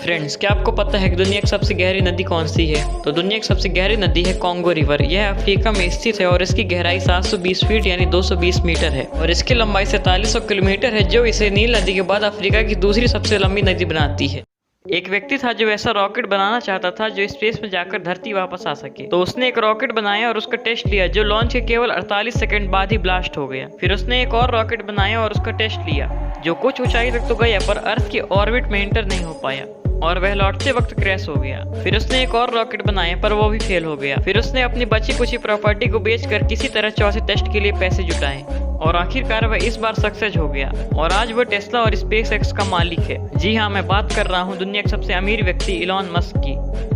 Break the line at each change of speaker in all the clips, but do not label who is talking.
Friends, क्या आपको पता है कि दुनिया की सबसे गहरी नदी कौन सी है? तो दुनिया की सबसे गहरी नदी है कॉन्गो रिवर। यह अफ्रीका में स्थित है और इसकी गहराई 720 फीट यानी 220 मीटर है और इसकी लंबाई 4300 किलोमीटर है, जो इसे नील नदी के बाद अफ्रीका की दूसरी सबसे लंबी नदी बनाती है। एक व्यक्ति था जो ऐसा रॉकेट बनाना चाहता था जो स्पेस में जाकर धरती वापस आ सके। तो उसने एक रॉकेट बनाया और उसका टेस्ट लिया, जो लॉन्च के केवल 48 सेकंड बाद ही ब्लास्ट हो गया। फिर उसने एक और रॉकेट बनाया और उसका टेस्ट लिया, जो कुछ ऊंचाई तक तो गया पर अर्थ की ऑर्बिट में एंटर नहीं हो पाया और वह लौटते वक्त क्रैश हो गया। फिर उसने एक और रॉकेट बनाया पर वो भी फेल हो गया। फिर उसने अपनी बची कुची प्रॉपर्टी को बेचकर किसी तरह चौथे टेस्ट के लिए पैसे जुटाए और आखिरकार वह इस बार सक्सेस हो गया और आज वह टेस्ला और स्पेस एक्स का मालिक है। जी हाँ, मैं बात कर रहा हूँ दुनिया के सबसे अमीर व्यक्ति इलॉन मस्क की।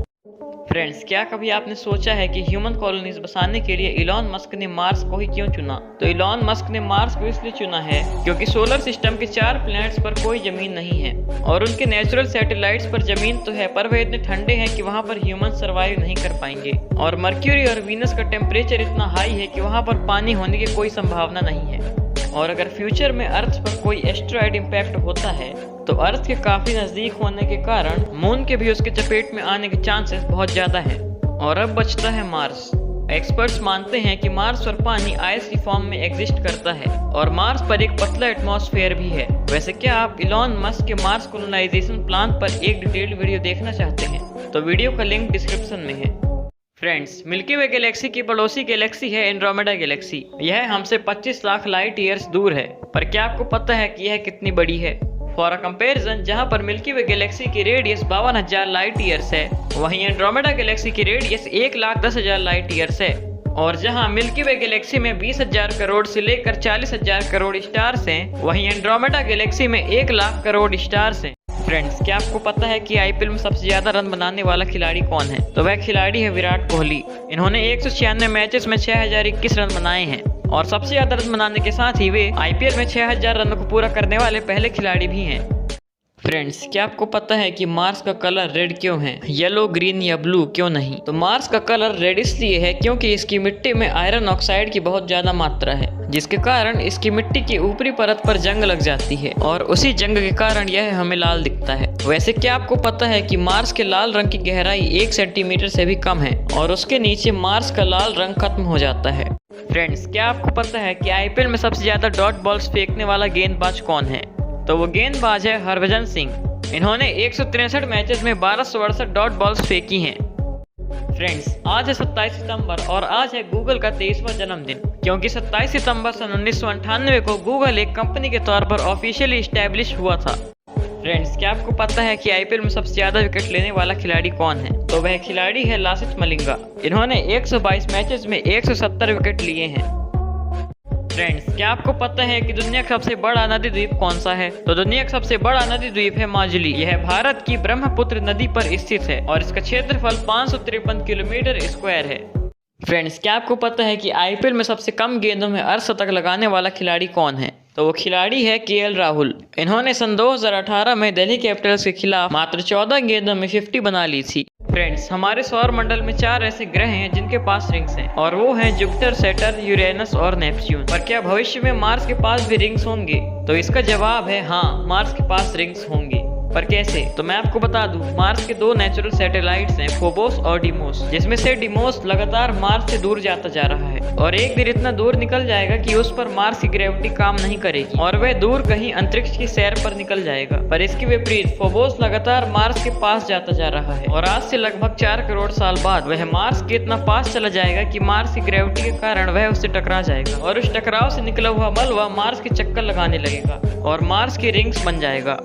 फ्रेंड्स, क्या कभी आपने सोचा है कि ह्यूमन कॉलोनीज बसाने के लिए इलॉन मस्क ने मार्स को ही क्यों चुना? तो इलॉन मस्क ने मार्स को इसलिए चुना है क्योंकि सोलर सिस्टम के 4 प्लैनेट्स पर कोई जमीन नहीं है और उनके नेचुरल सैटेलाइट्स पर जमीन तो है पर वे इतने ठंडे हैं कि वहां पर ह्यूमन सर्वाइव नहीं कर पाएंगे और मर्क्यूरी और वीनस का टेम्परेचर इतना हाई है कि वहां पर पानी होने की कोई संभावना नहीं है। और अगर फ्यूचर में अर्थ पर कोई एस्टेरॉयड इम्पैक्ट होता है तो अर्थ के काफी नजदीक होने के कारण मून के भी उसके चपेट में आने के चांसेस बहुत ज्यादा हैं। और अब बचता है मार्स। एक्सपर्ट्स मानते हैं कि मार्स पर पानी आइस की फॉर्म में एग्जिस्ट करता है और मार्स पर एक पतला एटमॉस्फेयर भी है। वैसे क्या आप इलॉन मस्क के मार्स कोलोनाइजेशन प्लान पर एक डिटेल्ड वीडियो देखना चाहते हैं? तो वीडियो का लिंक डिस्क्रिप्शन में है। फ्रेंड्स, मिल्की वे गैलेक्सी की पड़ोसी गैलेक्सी है एंड्रोमेडा गैलेक्सी। यह हमसे 25 लाख लाइट ईयर्स दूर है, पर क्या आपको पता है कि यह कितनी बड़ी है? फॉर अ कंपैरिजन, जहां पर मिल्की वे गैलेक्सी की रेडियस 52,000 लाइट ईयर्स है, वहीं एंड्रोमेडा गैलेक्सी की रेडियस 1,10,000 लाइट ईयर्स है। और जहां मिल्की वे गैलेक्सी में 20,000 करोड़ से लेकर 40,000 करोड़ स्टार्स हैं, वहीं एंड्रोमेडा गैलेक्सी में 1 लाख करोड़ स्टार्स हैं। फ्रेंड्स, क्या आपको पता है कि आईपीएल में सबसे ज्यादा रन बनाने वाला खिलाड़ी कौन है? तो वह खिलाड़ी है विराट कोहली। इन्होंने 196 मैचेस में 6,021 रन बनाए हैं और सबसे ज्यादा रन बनाने के साथ ही वे आईपीएल में 6,000 रनों को पूरा करने वाले पहले खिलाड़ी भी हैं। फ्रेंड्स, क्या आपको पता है कि मार्स का कलर रेड क्यों है? येलो, ग्रीन या ब्लू क्यों नहीं? तो मार्स का कलर रेड इसलिए है क्योंकि इसकी मिट्टी में आयरन ऑक्साइड की बहुत ज्यादा मात्रा है, जिसके कारण इसकी मिट्टी की ऊपरी परत पर जंग लग जाती है और उसी जंग के कारण यह हमें लाल दिखता है। वैसे क्या आपको पता है कि मार्स के लाल रंग की गहराई 1 सेंटीमीटर से भी कम है और उसके नीचे मार्स का लाल रंग खत्म हो जाता है। फ्रेंड्स, क्या आपको पता है कि आईपीएल में सबसे ज्यादा डॉट बॉल्स फेंकने वाला गेंदबाज कौन है? तो वो गेंदबाज है हरभजन सिंह। इन्होंने 163 मैचेस में 1268 डॉट बॉल्स फेंकी हैं। फ्रेंड्स, आज है 27 सितंबर और आज है गूगल का 23वां जन्मदिन, क्योंकि 27 सितंबर सन 1998 को गूगल एक कंपनी के तौर पर ऑफिशियली स्टैब्लिश हुआ था। फ्रेंड्स, क्या आपको पता है कि आईपीएल में सबसे ज्यादा विकेट लेने वाला खिलाड़ी कौन है? तो वह खिलाड़ी है लासिथ मलिंगा। इन्होंने 122 मैचेस में 170 विकेट लिए हैं। फ्रेंड्स, क्या आपको पता है कि दुनिया का सबसे बड़ा नदी द्वीप कौन सा है? तो दुनिया का सबसे बड़ा नदी द्वीप है माजुली। यह भारत की ब्रह्मपुत्र नदी पर स्थित है और इसका क्षेत्रफल 553 किलोमीटर स्क्वायर है। फ्रेंड्स, क्या आपको पता है कि आईपीएल में सबसे कम गेंदों में अर्धशतक लगाने वाला खिलाड़ी कौन है? तो वो खिलाड़ी है केएल राहुल। इन्होंने सन 2018 में दिल्ली कैपिटल्स के खिलाफ मात्र 14 गेंदों में 50 बना ली थी। फ्रेंड्स, हमारे सौर मंडल में 4 ऐसे ग्रह हैं जिनके पास रिंग्स हैं और वो हैं जुपिटर, सैटर्न, यूरेनस और नेपच्यून। पर क्या भविष्य में मार्स के पास भी रिंग्स होंगे? तो इसका जवाब है हाँ, मार्स के पास रिंग्स होंगे। पर कैसे? तो मैं आपको बता दूं, मार्स के 2 नेचुरल सैटेलाइट्स हैं, फोबोस और डिमोस, जिसमें से डिमोस लगातार मार्स से दूर जाता जा रहा है और एक दिन इतना दूर निकल जाएगा कि उस पर मार्स की ग्रेविटी काम नहीं करेगी और वह दूर कहीं अंतरिक्ष की सैर पर निकल जाएगा। पर इसके विपरीत फोबोस लगातार मार्स के पास जाता जा रहा है और आज से लगभग 4 करोड़ साल बाद वह मार्स के इतना पास चला जाएगा कि मार्स की ग्रेविटी के कारण वह उससे टकरा जाएगा और उस टकराव से निकला हुआ मलबा मार्स के चक्कर लगाने लगेगा और मार्स की रिंग्स बन जाएगा।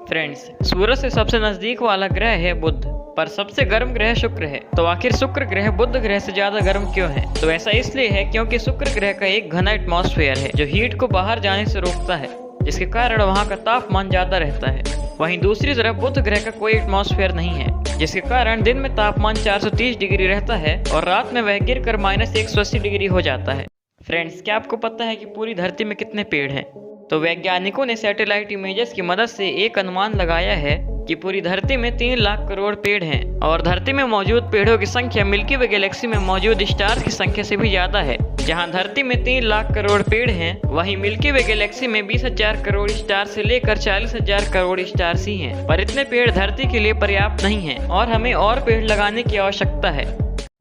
फ्रेंड्स, सूरज से सबसे नजदीक वाला ग्रह है बुध, पर सबसे गर्म ग्रह शुक्र है। तो आखिर शुक्र ग्रह बुध ग्रह से ज्यादा गर्म क्यों है? तो ऐसा इसलिए है क्योंकि शुक्र ग्रह का एक घना एटमॉस्फेयर है जो हीट को बाहर जाने से रोकता है, जिसके कारण वहाँ का तापमान ज्यादा रहता है। वहीं दूसरी तरफ बुध ग्रह का कोई एटमॉस्फेयर नहीं है, जिसके कारण दिन में तापमान 430 डिग्री रहता है और रात में वह गिरकर -180 डिग्री हो जाता है। फ्रेंड्स, क्या आपको पता है कि पूरी धरती में कितने पेड़ हैं? तो वैज्ञानिकों ने सैटेलाइट इमेजेस की मदद से एक अनुमान लगाया है कि पूरी धरती में 3 लाख करोड़ पेड़ हैं और धरती में मौजूद पेड़ों की संख्या मिल्की वे गैलेक्सी में मौजूद स्टार की संख्या से भी ज्यादा है। जहां धरती में 3 लाख करोड़ पेड़ हैं, वहीं मिल्की वे गैलेक्सी में 20,000 करोड़ स्टार से लेकर 40,000 करोड़ स्टार्स ही हैं। पर इतने पेड़ धरती के लिए पर्याप्त नहीं हैं और हमें और पेड़ लगाने की आवश्यकता है।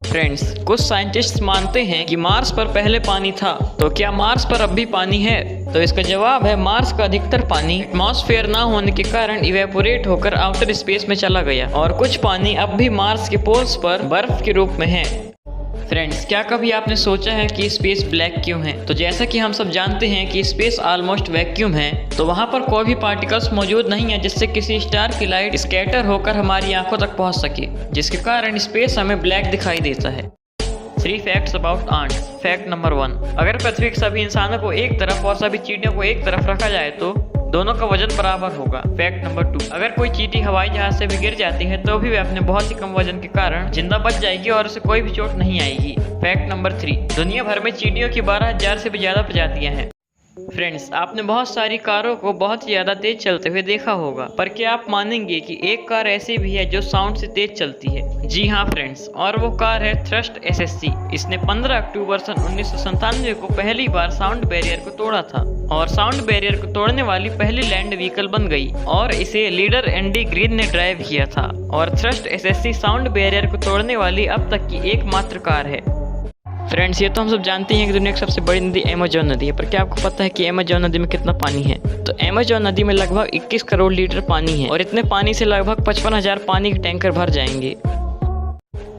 फ्रेंड्स, कुछ साइंटिस्ट्स मानते हैं कि मार्स पर पहले पानी था, तो क्या मार्स पर अब भी पानी है? तो इसका जवाब है मार्स का अधिकतर पानी एटमॉस्फेयर ना होने के कारण इवेपोरेट होकर आउटर स्पेस में चला गया और कुछ पानी अब भी मार्स के पोल्स पर बर्फ के रूप में है। फ्रेंड्स, क्या कभी आपने सोचा है कि स्पेस ब्लैक क्यों है? तो जैसा कि हम सब जानते हैं कि स्पेस ऑलमोस्ट वैक्यूम है, तो वहाँ पर कोई भी पार्टिकल्स मौजूद नहीं है जिससे किसी स्टार की लाइट स्कैटर होकर हमारी आंखों तक पहुँच सके, जिसके कारण स्पेस हमें ब्लैक दिखाई देता है। 3 facts about ants. Fact number 1, अगर पृथ्वी के सभी इंसानों को एक तरफ और सभी चींटियों को एक तरफ रखा जाए तो दोनों का वजन बराबर होगा। फैक्ट नंबर 2, अगर कोई चींटी हवाई जहाज से भी गिर जाती है तो भी वे अपने बहुत ही कम वजन के कारण जिंदा बच जाएगी और उसे कोई भी चोट नहीं आएगी। फैक्ट नंबर 3, दुनिया भर में चींटियों की 12,000 से भी ज्यादा प्रजातियां हैं। फ्रेंड्स, आपने बहुत सारी कारों को बहुत ही ज्यादा तेज चलते हुए देखा होगा, पर क्या आप मानेंगे कि एक कार ऐसी भी है जो साउंड से तेज चलती है? जी हाँ फ्रेंड्स, और वो कार है थ्रस्ट एसएससी। इसने 15 अक्टूबर सन 1997 को पहली बार साउंड बैरियर को तोड़ा था और साउंड बैरियर को तोड़ने वाली पहली लैंड व्हीकल बन गई और इसे लीडर एंडी ग्रीन ने ड्राइव किया था। और थ्रस्ट एसएससी साउंड बैरियर को तोड़ने वाली अब तक की एकमात्र कार है। फ्रेंड्स, ये तो हम सब जानते हैं कि दुनिया की सबसे बड़ी नदी अमेज़न नदी है, पर क्या आपको पता है कि अमेज़न नदी में कितना पानी है? तो अमेज़न नदी में लगभग 21 करोड़ लीटर पानी है और इतने पानी से लगभग 55,000 पानी के टैंकर भर जाएंगे।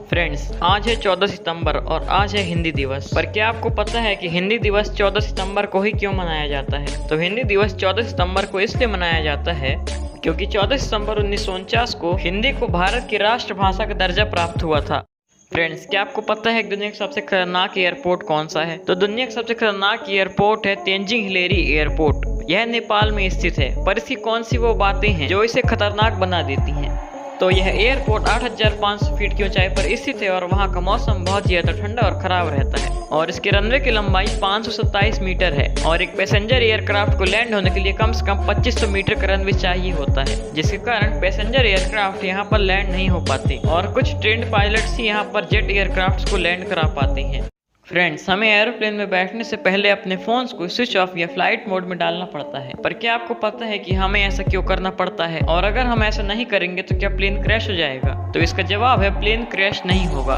फ्रेंड्स, आज है 14 सितंबर और आज है हिंदी दिवस। पर क्या आपको पता है कि हिंदी दिवस 14 सितंबर को ही क्यों मनाया जाता है? तो हिंदी दिवस 14 सितंबर को इसलिए मनाया जाता है क्योंकि 14 सितंबर 1949 को हिंदी को भारत की राष्ट्रभाषा का दर्जा प्राप्त हुआ था। फ्रेंड्स, क्या आपको पता है कि दुनिया का सबसे खतरनाक एयरपोर्ट कौन सा है? तो दुनिया का सबसे खतरनाक एयरपोर्ट है तेंजिंग हिलेरी एयरपोर्ट। यह नेपाल में स्थित है, पर इसकी कौन सी वो बातें हैं जो इसे खतरनाक बना देती हैं? तो यह एयरपोर्ट 8,500 फीट की ऊंचाई पर स्थित है और वहाँ का मौसम बहुत ज़्यादा ठंडा और खराब रहता है और इसके रनवे की लंबाई 527 मीटर है और एक पैसेंजर एयरक्राफ्ट को लैंड होने के लिए कम से कम 2500 मीटर का रनवे चाहिए होता है, जिसके कारण पैसेंजर एयरक्राफ्ट यहाँ पर लैंड नहीं हो पाते और कुछ ट्रेंड पायलट्स ही यहाँ पर जेट एयरक्राफ्ट को लैंड करा पाते हैं। फ्रेंड्स, हमें एरोप्लेन में बैठने से पहले अपने फोन्स को स्विच ऑफ या फ्लाइट मोड में डालना पड़ता है, पर क्या आपको पता है कि हमें ऐसा क्यों करना पड़ता है? और अगर हम ऐसा नहीं करेंगे तो क्या प्लेन क्रैश हो जाएगा? तो इसका जवाब है प्लेन क्रैश नहीं होगा।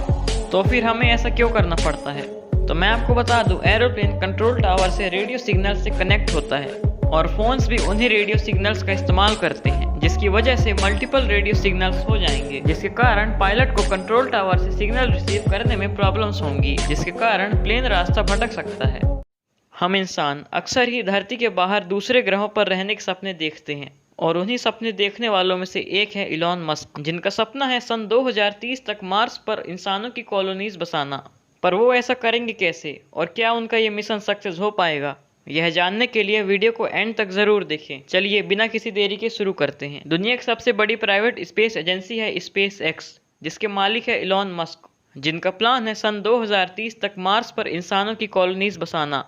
तो फिर हमें ऐसा क्यों करना पड़ता है? तो मैं आपको बता दूं, एरोप्लेन कंट्रोल टावर से रेडियो सिग्नल से कनेक्ट होता है और फोन्स भी उन्हीं रेडियो सिग्नल्स का इस्तेमाल करते हैं, जिसकी वजह से मल्टीपल रेडियो सिग्नल्स हो जाएंगे, जिसके कारण पायलट को कंट्रोल टावर से सिग्नल रिसीव करने में प्रॉब्लम्स होंगी, जिसके कारण प्लेन रास्ता भटक सकता है। हम इंसान अक्सर ही धरती के बाहर दूसरे ग्रहों पर रहने के सपने देखते हैं और उन्हीं सपने देखने वालों में से एक है इलॉन मस्क, जिनका सपना है सन 2030 तक मार्स पर इंसानों की कॉलोनीज बसाना। पर वो ऐसा करेंगे कैसे और क्या उनका ये मिशन सक्सेस हो पाएगा? यह जानने के लिए वीडियो को एंड तक जरूर देखें। चलिए बिना किसी देरी के शुरू करते हैं। दुनिया की सबसे बड़ी प्राइवेट स्पेस एजेंसी है स्पेस एक्स, जिसके मालिक है इलॉन मस्क, जिनका प्लान है सन 2030 तक मार्स पर इंसानों की कॉलोनीज बसाना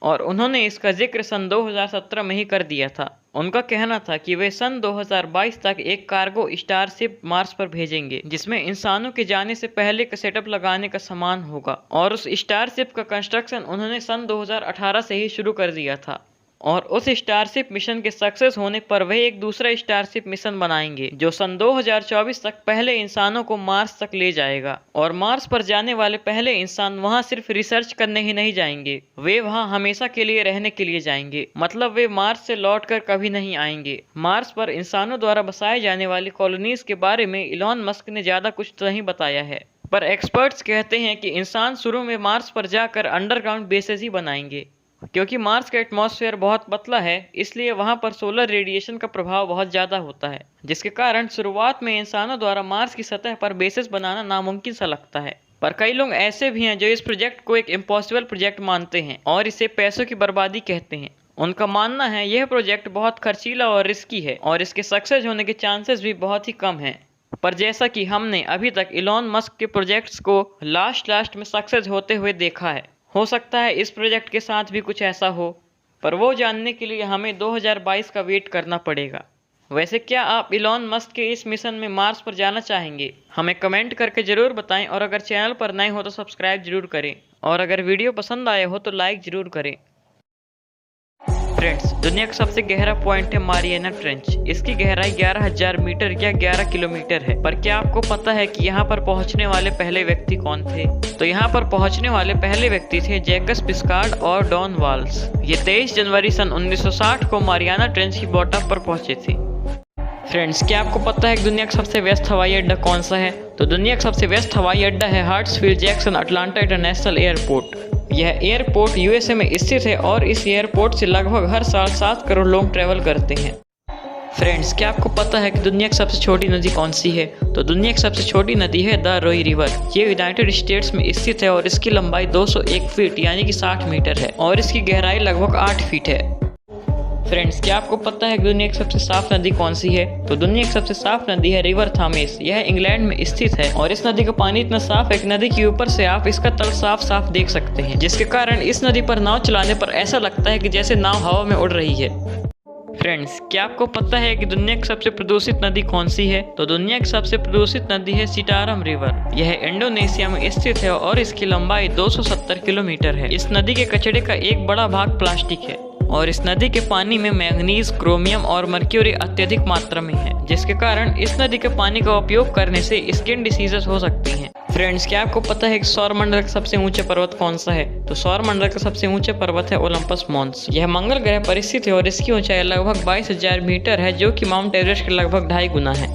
और उन्होंने इसका जिक्र सन 2017 में ही कर दिया था। उनका कहना था कि वे सन 2022 तक एक कार्गो स्टारशिप मार्स पर भेजेंगे, जिसमें इंसानों के जाने से पहले का सेटअप लगाने का सामान होगा और उस स्टारशिप का कंस्ट्रक्शन उन्होंने सन 2018 से ही शुरू कर दिया था और उस स्टारशिप मिशन के सक्सेस होने पर वह एक दूसरा स्टारशिप मिशन बनाएंगे जो सन 2024 तक पहले इंसानों को मार्स तक ले जाएगा। और मार्स पर जाने वाले पहले इंसान वहां सिर्फ रिसर्च करने ही नहीं जाएंगे, वे वहां हमेशा के लिए रहने के लिए जाएंगे, मतलब वे मार्स से लौटकर कभी नहीं आएंगे। मार्स पर इंसानों द्वारा बसाए जाने वाली कॉलोनीज के बारे में इलॉन मस्क ने ज्यादा कुछ तो नहीं बताया है, पर एक्सपर्ट्स कहते हैं कि इंसान शुरू में मार्स पर जाकर अंडरग्राउंड बेसेस ही बनाएंगे, क्योंकि मार्स का एटमॉस्फेयर बहुत पतला है, इसलिए वहां पर सोलर रेडिएशन का प्रभाव बहुत ज़्यादा होता है, जिसके कारण शुरुआत में इंसानों द्वारा मार्स की सतह पर बेसेस बनाना नामुमकिन सा लगता है। पर कई लोग ऐसे भी हैं जो इस प्रोजेक्ट को एक इम्पॉसिबल प्रोजेक्ट मानते हैं और इसे पैसों की बर्बादी कहते हैं। उनका मानना है यह प्रोजेक्ट बहुत खर्चीला और रिस्की है और इसके सक्सेस होने के चांसेस भी बहुत ही कम हैं। पर जैसा कि हमने अभी तक इलॉन मस्क के प्रोजेक्ट्स को लास्ट में सक्सेस होते हुए देखा है, हो सकता है इस प्रोजेक्ट के साथ भी कुछ ऐसा हो। पर वो जानने के लिए हमें 2022 का वेट करना पड़ेगा। वैसे क्या आप इलॉन मस्क के इस मिशन में मार्स पर जाना चाहेंगे? हमें कमेंट करके ज़रूर बताएं और अगर चैनल पर नए हो तो सब्सक्राइब जरूर करें और अगर वीडियो पसंद आए हो तो लाइक ज़रूर करें। फ्रेंड्स, दुनिया का सबसे गहरा पॉइंट है मारियाना ट्रेंच। इसकी गहराई 11,000 मीटर या 11 किलोमीटर है। पर क्या आपको पता है कि यहाँ पर पहुँचने वाले पहले व्यक्ति कौन थे? तो यहाँ पर पहुँचने वाले पहले व्यक्ति थे जैकस पिस्कार्ड और डॉन वाल्स। ये 23 जनवरी सन 1960 को मारियाना ट्रेंच की बॉटम पर पहुँचे थे। फ्रेंड्स, क्या आपको पता है कि दुनिया का सबसे व्यस्त हवाई अड्डा कौन सा है? तो दुनिया का सबसे व्यस्त हवाई अड्डा है हार्ट्सफील्ड जैक्सन अटलांटा इंटरनेशनल एयरपोर्ट। यह एयरपोर्ट यूएसए में स्थित है और इस एयरपोर्ट से लगभग हर साल 7 करोड़ लोग ट्रैवल करते हैं। फ्रेंड्स, क्या आपको पता है कि दुनिया की सबसे छोटी नदी कौन सी है? तो दुनिया की सबसे छोटी नदी है द रोई रिवर। ये यूनाइटेड स्टेट्स में स्थित है और इसकी लंबाई 201 फीट यानी कि 60 मीटर है और इसकी गहराई लगभग 8 फीट है। फ्रेंड्स, क्या आपको पता है कि दुनिया की सबसे साफ नदी कौन सी है? तो दुनिया की सबसे साफ नदी है रिवर थामेस। यह इंग्लैंड में स्थित है और इस नदी का पानी इतना साफ है कि नदी के ऊपर से आप इसका तल साफ साफ देख सकते हैं, जिसके कारण इस नदी पर नाव चलाने पर ऐसा लगता है कि जैसे नाव हवा में उड़ रही है। फ्रेंड्स, क्या आपको पता है कि दुनिया की सबसे प्रदूषित नदी कौन सी है? तो दुनिया की सबसे प्रदूषित नदी है सिटारम रिवर। यह इंडोनेशिया में स्थित है और इसकी लंबाई 270 किलोमीटर है। इस नदी के कचरे का एक बड़ा भाग प्लास्टिक है और इस नदी के पानी में मैंगनीज, क्रोमियम और मर्क्यूरी अत्यधिक मात्रा में है, जिसके कारण इस नदी के पानी का उपयोग करने से स्किन डिसीजेस हो सकती हैं। फ्रेंड्स, क्या आपको पता है कि सौरमंडल का सबसे ऊंचा पर्वत कौन सा है? तो सौरमंडल का सबसे ऊंचा पर्वत है ओलंपस मॉन्स। यह मंगल ग्रह पर स्थित है और इसकी ऊंचाई लगभग 22,000 मीटर है, जो कि माउंट एवरेस्ट के लगभग 2.5 गुना है।